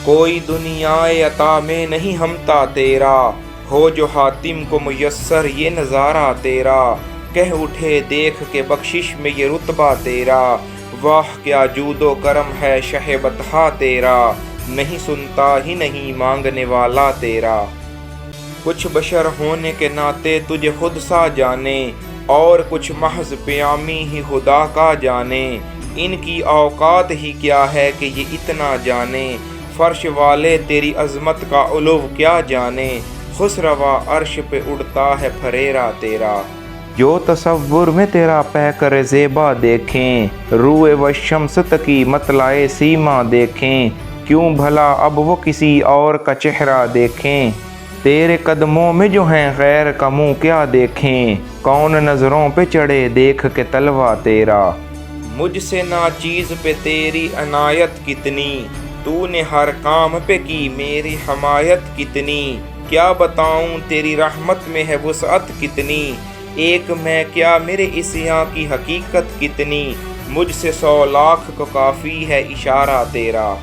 کوئی دنیا عطا میں نہیں ہمتا تیرا، ہو جو حاتم کو میسر یہ نظارہ تیرا، کہہ اٹھے دیکھ کے بخشش میں یہ رتبہ تیرا، واہ کیا جود و کرم ہے شہ بطحا تیرا، نہیں سنتا ہی نہیں مانگنے والا تیرا۔ کچھ بشر ہونے کے ناطے تجھے خود سا جانے، اور کچھ محض پیامی ہی خدا کا جانے، ان کی اوقات ہی کیا ہے کہ یہ اتنا جانے، فرش والے تیری عظمت کا علو کیا جانے، خسروا عرش پہ اڑتا ہے پھریرا تیرا۔ جو تصور میں تیرا پیکر زیبا دیکھیں، روئے والشمس تکی مطلع سیما دیکھیں، کیوں بھلا اب وہ کسی اور کا چہرہ دیکھیں، تیرے قدموں میں جو ہیں غیر کا منہ کیا دیکھیں، کون نظروں پہ چڑھے دیکھ کے تلوا تیرا۔ مجھ سے ناچیز پہ تیری عنایت کتنی، تو نے ہر کام پہ کی میری حمایت کتنی، کیا بتاؤں تیری رحمت میں ہے وسعت کتنی، ایک میں کیا میرے عصیاں کی حقیقت کتنی، مجھ سے 100 لاکھ کو کافی ہے اشارہ تیرا۔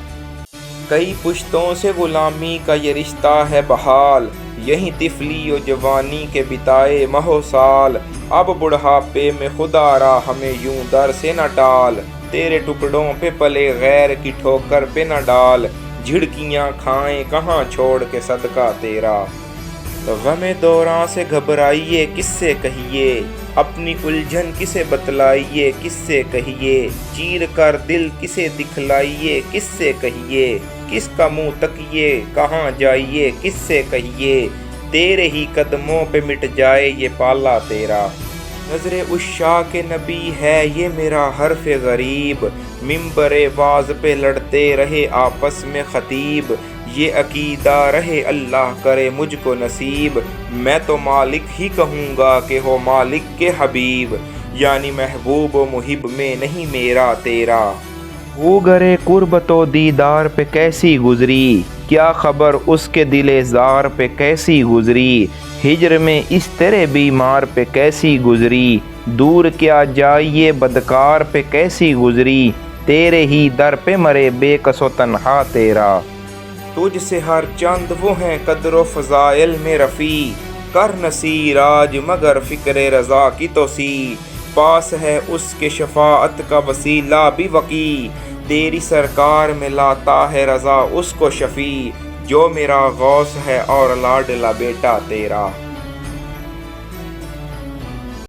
کئی پشتوں سے غلامی کا یہ رشتہ ہے بحال، یہیں طفلی و جوانی کے بتائے ماہ و سال، اب بڑھاپے میں خدا را ہمیں یوں در سے نہ ٹال، تیرے ٹکڑوں پہ پلے غیر کی ٹھوکر پہ نہ ڈال، جھڑکیاں کھائیں کہاں چھوڑ کے صدقہ تیرا۔ غم دوراں سے گھبرائیے کس سے کہیے، اپنی الجھن کسے بتلائیے کس سے کہیے، چیر کر دل کسے دکھلائیے کس سے کہیے، کس کا منہ تکیے کہاں جائیے کس سے کہیے، تیرے ہی قدموں پہ مٹ جائے یہ پالا تیرا۔ نظر عشاق نبی ہے یہ میرا حرف غریب، ممبر واز پہ لڑتے رہے آپس میں خطیب، یہ عقیدہ رہے اللہ کرے مجھ کو نصیب، میں تو مالک ہی کہوں گا کہ ہو مالک کے حبیب، یعنی محبوب و محب میں نہیں میرا تیرا۔ وہ گرے قربت و دیدار پہ کیسی گزری، کیا خبر اس کے دل زار پہ کیسی گزری، ہجر میں اس تیرے بیمار پہ کیسی گزری، دور کیا جائیے بدکار پہ کیسی گزری، تیرے ہی در پہ مرے بے کس و تنہا تیرا۔ تجھ سے ہر چند وہ ہیں قدر و فضائل میں رفیع، کر نصیر آج مگر فکر رضا کی توسیع، پاس ہے اس کے شفاعت کا وسیلہ بھی وقی، تیری سرکار میں لاتا ہے رضا اس کو شفیع، جو میرا غوث ہے اور لاڈلا بیٹا تیرا۔